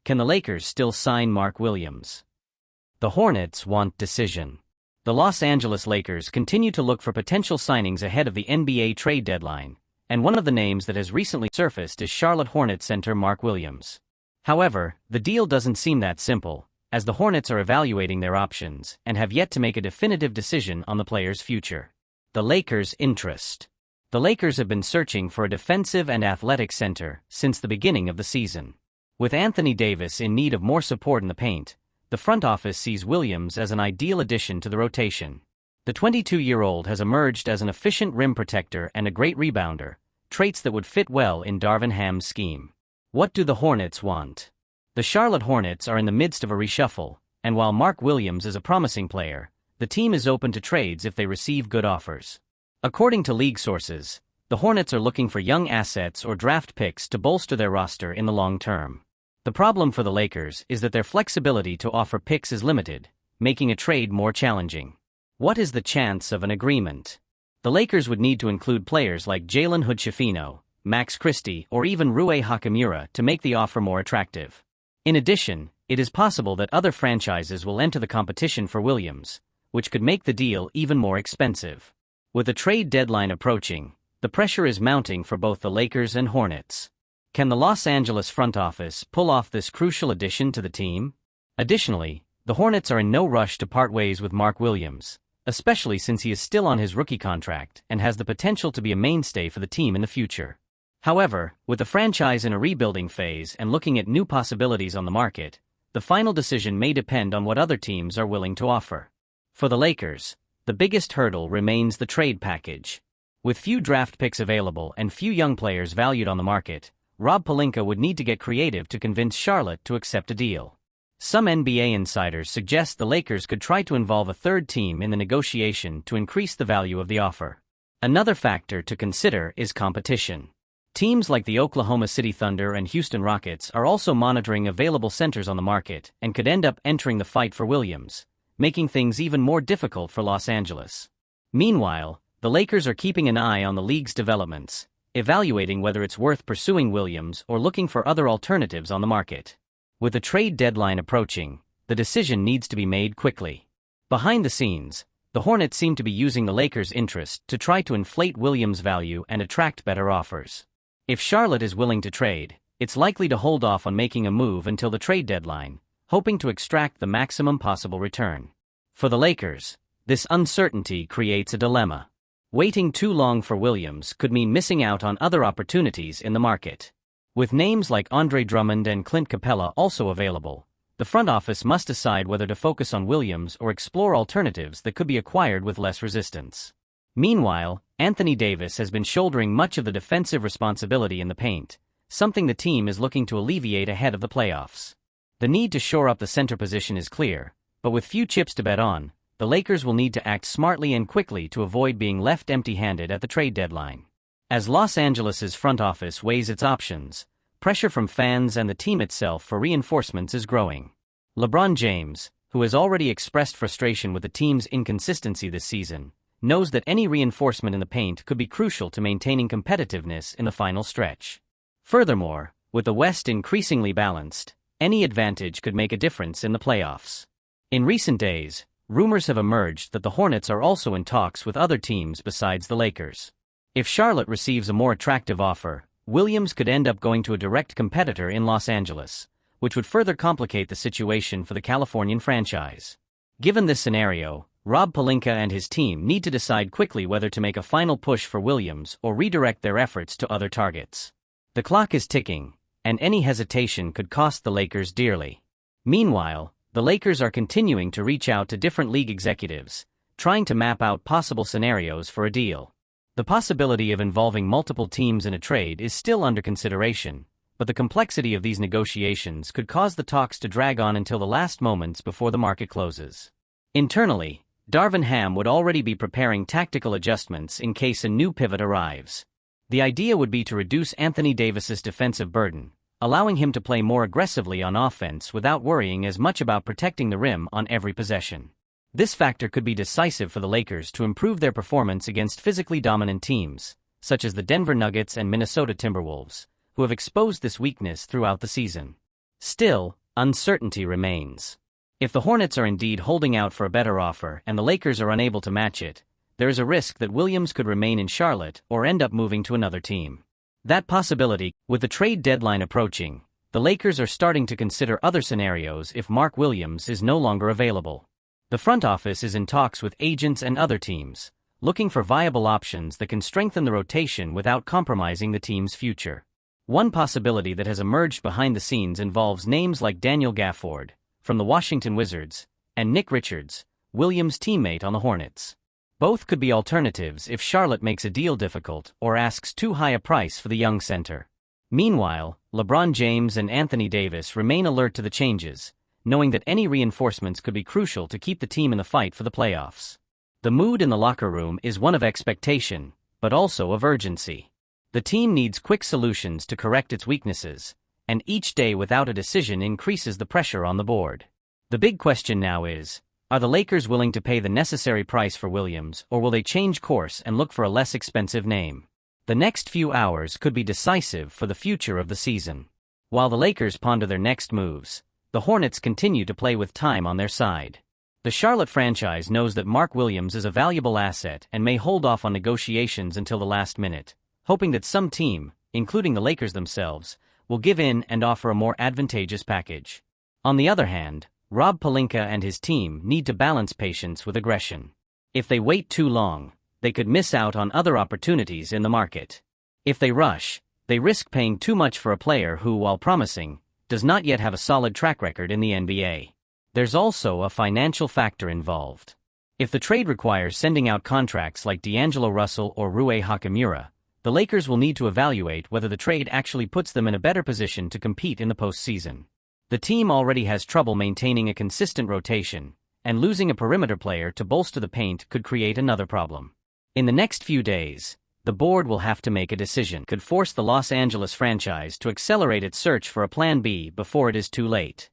Can the Lakers still sign Mark Williams? The Hornets want decision. The Los Angeles Lakers continue to look for potential signings ahead of the NBA trade deadline, and one of the names that has recently surfaced is Charlotte Hornets center Mark Williams. However, the deal doesn't seem that simple, as the Hornets are evaluating their options and have yet to make a definitive decision on the player's future. The Lakers' interest. The Lakers have been searching for a defensive and athletic center since the beginning of the season. With Anthony Davis in need of more support in the paint, the front office sees Williams as an ideal addition to the rotation. The 22-year-old has emerged as an efficient rim protector and a great rebounder, traits that would fit well in Darvin Ham's scheme. What do the Hornets want? The Charlotte Hornets are in the midst of a reshuffle, and while Mark Williams is a promising player, the team is open to trades if they receive good offers. According to league sources, the Hornets are looking for young assets or draft picks to bolster their roster in the long term. The problem for the Lakers is that their flexibility to offer picks is limited, making a trade more challenging. What is the chance of an agreement? The Lakers would need to include players like Jalen Hood-Schifino, Max Christie, or even Rui Hachimura to make the offer more attractive. In addition, it is possible that other franchises will enter the competition for Williams, which could make the deal even more expensive. With the trade deadline approaching, the pressure is mounting for both the Lakers and Hornets. Can the Los Angeles front office pull off this crucial addition to the team? Additionally, the Hornets are in no rush to part ways with Mark Williams, especially since he is still on his rookie contract and has the potential to be a mainstay for the team in the future. However, with the franchise in a rebuilding phase and looking at new possibilities on the market, the final decision may depend on what other teams are willing to offer. For the Lakers, the biggest hurdle remains the trade package. With few draft picks available and few young players valued on the market, Rob Pelinka would need to get creative to convince Charlotte to accept a deal. Some NBA insiders suggest the Lakers could try to involve a third team in the negotiation to increase the value of the offer. Another factor to consider is competition. Teams like the Oklahoma City Thunder and Houston Rockets are also monitoring available centers on the market and could end up entering the fight for Williams, making things even more difficult for Los Angeles. Meanwhile, the Lakers are keeping an eye on the league's developments, evaluating whether it's worth pursuing Williams or looking for other alternatives on the market. With the trade deadline approaching, the decision needs to be made quickly. Behind the scenes, the Hornets seem to be using the Lakers' interest to try to inflate Williams' value and attract better offers. If Charlotte is willing to trade, it's likely to hold off on making a move until the trade deadline, hoping to extract the maximum possible return. For the Lakers, this uncertainty creates a dilemma. Waiting too long for Williams could mean missing out on other opportunities in the market. With names like Andre Drummond and Clint Capella also available, the front office must decide whether to focus on Williams or explore alternatives that could be acquired with less resistance. Meanwhile, Anthony Davis has been shouldering much of the defensive responsibility in the paint, something the team is looking to alleviate ahead of the playoffs. The need to shore up the center position is clear, but with few chips to bet on, the Lakers will need to act smartly and quickly to avoid being left empty-handed at the trade deadline. As Los Angeles's front office weighs its options, pressure from fans and the team itself for reinforcements is growing. LeBron James, who has already expressed frustration with the team's inconsistency this season, knows that any reinforcement in the paint could be crucial to maintaining competitiveness in the final stretch. Furthermore, with the West increasingly balanced, any advantage could make a difference in the playoffs. In recent days, rumors have emerged that the Hornets are also in talks with other teams besides the Lakers. If Charlotte receives a more attractive offer, Williams could end up going to a direct competitor in Los Angeles, which would further complicate the situation for the Californian franchise. Given this scenario, Rob Pelinka and his team need to decide quickly whether to make a final push for Williams or redirect their efforts to other targets. The clock is ticking, and any hesitation could cost the Lakers dearly. Meanwhile, the Lakers are continuing to reach out to different league executives, trying to map out possible scenarios for a deal. The possibility of involving multiple teams in a trade is still under consideration, but the complexity of these negotiations could cause the talks to drag on until the last moments before the market closes. Internally, Darvin Ham would already be preparing tactical adjustments in case a new pivot arrives. The idea would be to reduce Anthony Davis's defensive burden, allowing him to play more aggressively on offense without worrying as much about protecting the rim on every possession. This factor could be decisive for the Lakers to improve their performance against physically dominant teams, such as the Denver Nuggets and Minnesota Timberwolves, who have exposed this weakness throughout the season. Still, uncertainty remains. If the Hornets are indeed holding out for a better offer and the Lakers are unable to match it, there is a risk that Williams could remain in Charlotte or end up moving to another team. That possibility, with the trade deadline approaching, the Lakers are starting to consider other scenarios if Mark Williams is no longer available. The front office is in talks with agents and other teams, looking for viable options that can strengthen the rotation without compromising the team's future. One possibility that has emerged behind the scenes involves names like Daniel Gafford, from the Washington Wizards, and Nick Richards, Williams' teammate on the Hornets. Both could be alternatives if Charlotte makes a deal difficult or asks too high a price for the young center. Meanwhile, LeBron James and Anthony Davis remain alert to the changes, knowing that any reinforcements could be crucial to keep the team in the fight for the playoffs. The mood in the locker room is one of expectation, but also of urgency. The team needs quick solutions to correct its weaknesses, and each day without a decision increases the pressure on the board. The big question now is, are the Lakers willing to pay the necessary price for Williams, or will they change course and look for a less expensive name? The next few hours could be decisive for the future of the season. While the Lakers ponder their next moves, the Hornets continue to play with time on their side. The Charlotte franchise knows that Mark Williams is a valuable asset and may hold off on negotiations until the last minute, hoping that some team, including the Lakers themselves, will give in and offer a more advantageous package. On the other hand, Rob Pelinka and his team need to balance patience with aggression. If they wait too long, they could miss out on other opportunities in the market. If they rush, they risk paying too much for a player who, while promising, does not yet have a solid track record in the NBA. There's also a financial factor involved. If the trade requires sending out contracts like D'Angelo Russell or Rui Hachimura, the Lakers will need to evaluate whether the trade actually puts them in a better position to compete in the postseason. The team already has trouble maintaining a consistent rotation, and losing a perimeter player to bolster the paint could create another problem. In the next few days, the board will have to make a decision. Could force the Los Angeles franchise to accelerate its search for a plan B before it is too late.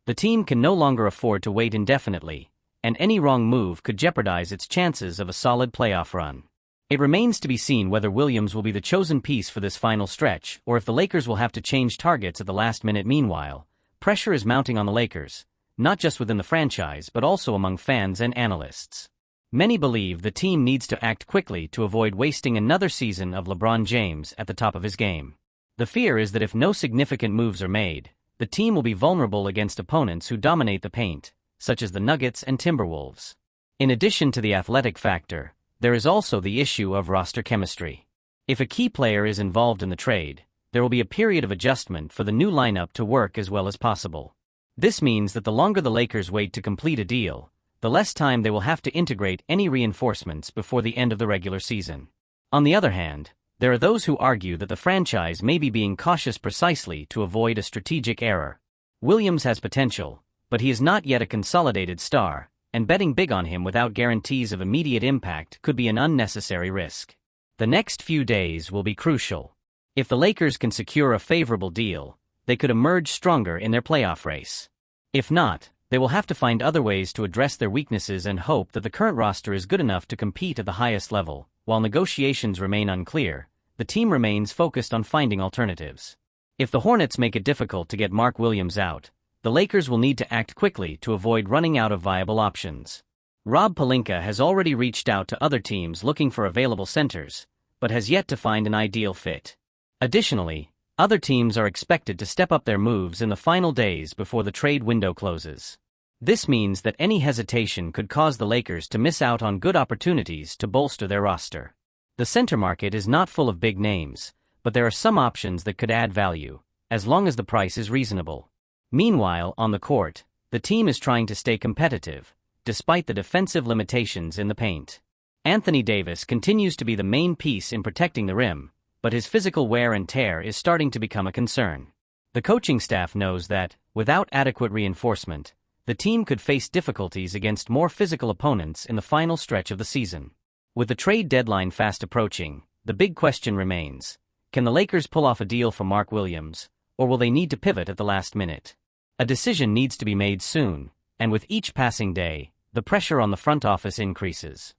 The team can no longer afford to wait indefinitely, and any wrong move could jeopardize its chances of a solid playoff run. It remains to be seen whether Williams will be the chosen piece for this final stretch or if the Lakers will have to change targets at the last minute. Meanwhile, pressure is mounting on the Lakers, not just within the franchise but also among fans and analysts. Many believe the team needs to act quickly to avoid wasting another season of LeBron James at the top of his game. The fear is that if no significant moves are made, the team will be vulnerable against opponents who dominate the paint, such as the Nuggets and Timberwolves. In addition to the athletic factor, there is also the issue of roster chemistry. If a key player is involved in the trade, there will be a period of adjustment for the new lineup to work as well as possible. This means that the longer the Lakers wait to complete a deal, the less time they will have to integrate any reinforcements before the end of the regular season. On the other hand, there are those who argue that the franchise may be being cautious precisely to avoid a strategic error. Williams has potential, but he is not yet a consolidated star, and betting big on him without guarantees of immediate impact could be an unnecessary risk. The next few days will be crucial. If the Lakers can secure a favorable deal, they could emerge stronger in their playoff race. If not, they will have to find other ways to address their weaknesses and hope that the current roster is good enough to compete at the highest level. While negotiations remain unclear, the team remains focused on finding alternatives. If the Hornets make it difficult to get Mark Williams out, the Lakers will need to act quickly to avoid running out of viable options. Rob Pelinka has already reached out to other teams looking for available centers, but has yet to find an ideal fit. Additionally, other teams are expected to step up their moves in the final days before the trade window closes. This means that any hesitation could cause the Lakers to miss out on good opportunities to bolster their roster. The center market is not full of big names, but there are some options that could add value, as long as the price is reasonable. Meanwhile, on the court, the team is trying to stay competitive, despite the defensive limitations in the paint. Anthony Davis continues to be the main piece in protecting the rim, but his physical wear and tear is starting to become a concern. The coaching staff knows that, without adequate reinforcement, the team could face difficulties against more physical opponents in the final stretch of the season. With the trade deadline fast approaching, the big question remains: can the Lakers pull off a deal for Mark Williams, or will they need to pivot at the last minute? A decision needs to be made soon, and with each passing day, the pressure on the front office increases.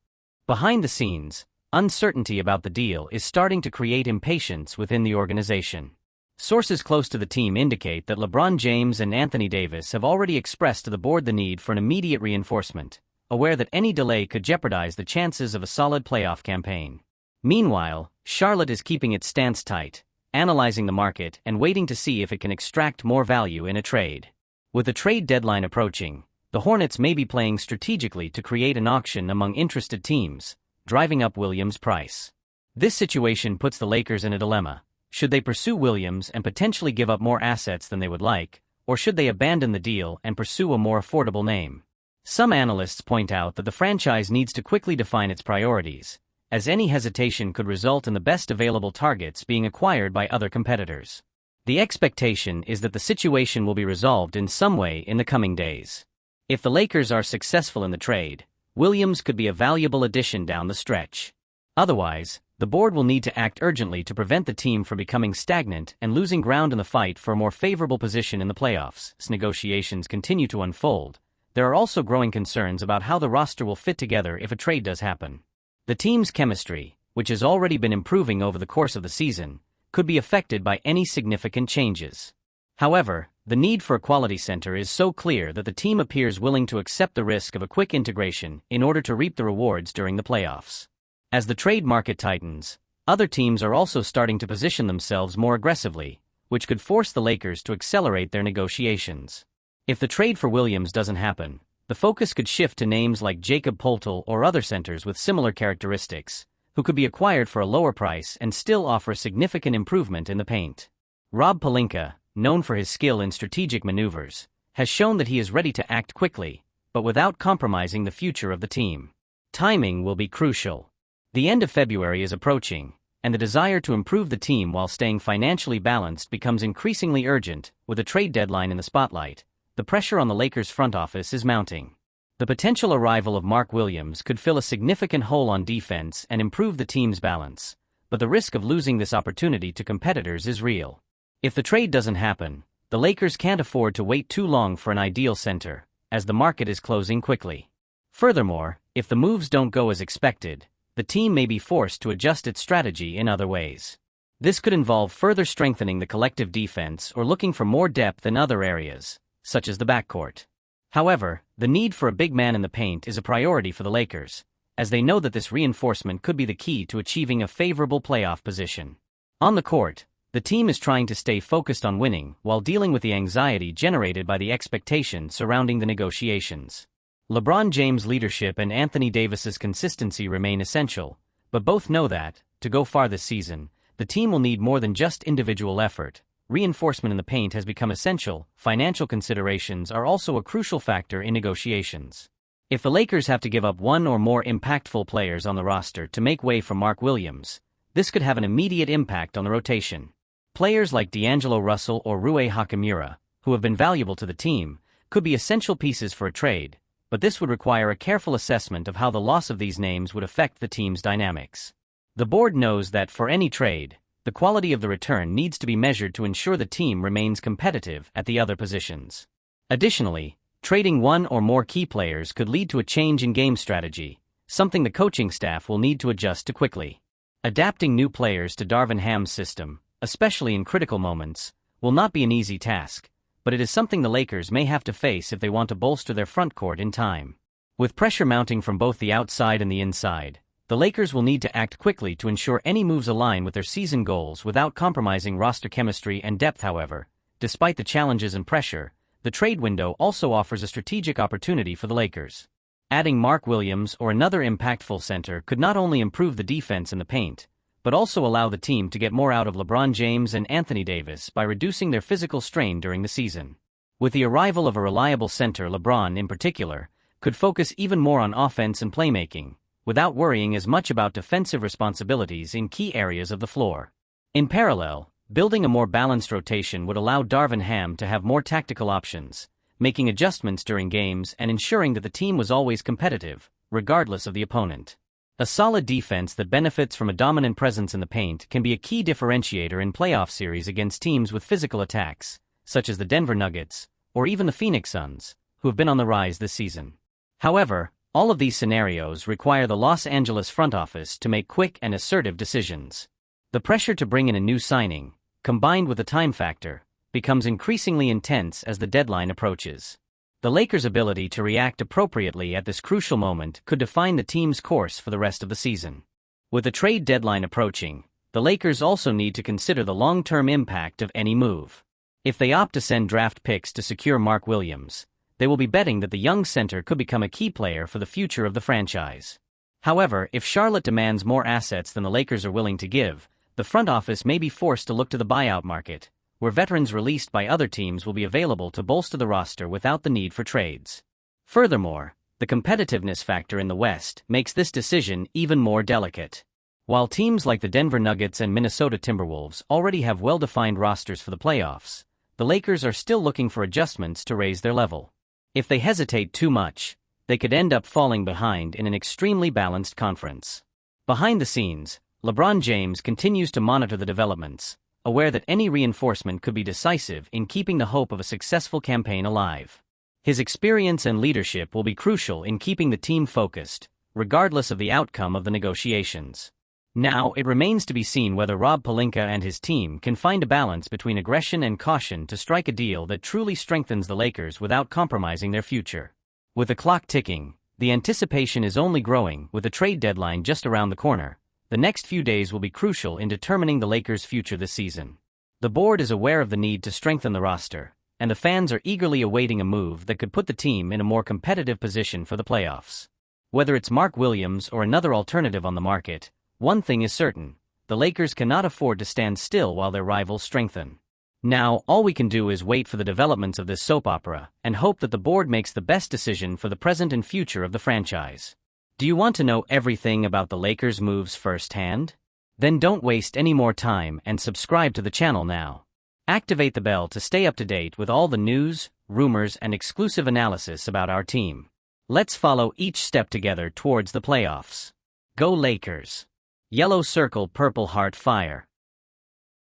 Behind the scenes, uncertainty about the deal is starting to create impatience within the organization. Sources close to the team indicate that LeBron James and Anthony Davis have already expressed to the board the need for an immediate reinforcement, aware that any delay could jeopardize the chances of a solid playoff campaign. Meanwhile, Charlotte is keeping its stance tight, analyzing the market and waiting to see if it can extract more value in a trade. With the trade deadline approaching, the Hornets may be playing strategically to create an auction among interested teams, driving up Williams' price. This situation puts the Lakers in a dilemma. Should they pursue Williams and potentially give up more assets than they would like, or should they abandon the deal and pursue a more affordable name? Some analysts point out that the franchise needs to quickly define its priorities, as any hesitation could result in the best available targets being acquired by other competitors. The expectation is that the situation will be resolved in some way in the coming days. If the Lakers are successful in the trade, Williams could be a valuable addition down the stretch. Otherwise, the board will need to act urgently to prevent the team from becoming stagnant and losing ground in the fight for a more favorable position in the playoffs. As negotiations continue to unfold, there are also growing concerns about how the roster will fit together if a trade does happen. The team's chemistry, which has already been improving over the course of the season, could be affected by any significant changes. However, the need for a quality center is so clear that the team appears willing to accept the risk of a quick integration in order to reap the rewards during the playoffs. As the trade market tightens, other teams are also starting to position themselves more aggressively, which could force the Lakers to accelerate their negotiations. If the trade for Williams doesn't happen, the focus could shift to names like Jakob Poeltl or other centers with similar characteristics, who could be acquired for a lower price and still offer significant improvement in the paint. Rob Pelinka, known for his skill in strategic maneuvers, has shown that he is ready to act quickly, but without compromising the future of the team. Timing will be crucial. The end of February is approaching, and the desire to improve the team while staying financially balanced becomes increasingly urgent. With a trade deadline in the spotlight, the pressure on the Lakers' front office is mounting. The potential arrival of Mark Williams could fill a significant hole on defense and improve the team's balance, but the risk of losing this opportunity to competitors is real. If the trade doesn't happen, the Lakers can't afford to wait too long for an ideal center, as the market is closing quickly. Furthermore, if the moves don't go as expected, the team may be forced to adjust its strategy in other ways. This could involve further strengthening the collective defense or looking for more depth in other areas, such as the backcourt. However, the need for a big man in the paint is a priority for the Lakers, as they know that this reinforcement could be the key to achieving a favorable playoff position. On the court, the team is trying to stay focused on winning while dealing with the anxiety generated by the expectation surrounding the negotiations. LeBron James' leadership and Anthony Davis's consistency remain essential, but both know that, to go far this season, the team will need more than just individual effort. Reinforcement in the paint has become essential. Financial considerations are also a crucial factor in negotiations. If the Lakers have to give up one or more impactful players on the roster to make way for Mark Williams, this could have an immediate impact on the rotation. Players like D'Angelo Russell or Rui Hachimura, who have been valuable to the team, could be essential pieces for a trade, but this would require a careful assessment of how the loss of these names would affect the team's dynamics. The board knows that for any trade, the quality of the return needs to be measured to ensure the team remains competitive at the other positions. Additionally, trading one or more key players could lead to a change in game strategy, something the coaching staff will need to adjust to quickly. Adapting new players to Darvin Ham's system, especially in critical moments, will not be an easy task, but it is something the Lakers may have to face if they want to bolster their front court in time. With pressure mounting from both the outside and the inside, the Lakers will need to act quickly to ensure any moves align with their season goals without compromising roster chemistry and depth. However, despite the challenges and pressure, the trade window also offers a strategic opportunity for the Lakers. Adding Mark Williams or another impactful center could not only improve the defense in the paint, but also allow the team to get more out of LeBron James and Anthony Davis by reducing their physical strain during the season. With the arrival of a reliable center, LeBron in particular could focus even more on offense and playmaking, without worrying as much about defensive responsibilities in key areas of the floor. In parallel, building a more balanced rotation would allow Darvin Ham to have more tactical options, making adjustments during games and ensuring that the team was always competitive, regardless of the opponent. A solid defense that benefits from a dominant presence in the paint can be a key differentiator in playoff series against teams with physical attacks, such as the Denver Nuggets, or even the Phoenix Suns, who have been on the rise this season. However, all of these scenarios require the Los Angeles front office to make quick and assertive decisions. The pressure to bring in a new signing, combined with the time factor, becomes increasingly intense as the deadline approaches. The Lakers' ability to react appropriately at this crucial moment could define the team's course for the rest of the season. With the trade deadline approaching, the Lakers also need to consider the long-term impact of any move. If they opt to send draft picks to secure Mark Williams, they will be betting that the young center could become a key player for the future of the franchise. However, if Charlotte demands more assets than the Lakers are willing to give, the front office may be forced to look to the buyout market, where veterans released by other teams will be available to bolster the roster without the need for trades. Furthermore, the competitiveness factor in the West makes this decision even more delicate. While teams like the Denver Nuggets and Minnesota Timberwolves already have well-defined rosters for the playoffs, the Lakers are still looking for adjustments to raise their level. If they hesitate too much, they could end up falling behind in an extremely balanced conference. Behind the scenes, LeBron James continues to monitor the developments, aware that any reinforcement could be decisive in keeping the hope of a successful campaign alive. His experience and leadership will be crucial in keeping the team focused, regardless of the outcome of the negotiations. Now, it remains to be seen whether Rob Pelinka and his team can find a balance between aggression and caution to strike a deal that truly strengthens the Lakers without compromising their future. With the clock ticking, the anticipation is only growing. With the trade deadline just around the corner, the next few days will be crucial in determining the Lakers' future this season. The board is aware of the need to strengthen the roster, and the fans are eagerly awaiting a move that could put the team in a more competitive position for the playoffs. Whether it's Mark Williams or another alternative on the market, one thing is certain: the Lakers cannot afford to stand still while their rivals strengthen. Now, all we can do is wait for the developments of this soap opera and hope that the board makes the best decision for the present and future of the franchise. Do you want to know everything about the Lakers' moves firsthand? Then don't waste any more time and subscribe to the channel now. Activate the bell to stay up to date with all the news, rumors, and exclusive analysis about our team. Let's follow each step together towards the playoffs. Go Lakers! Yellow circle, purple heart, fire.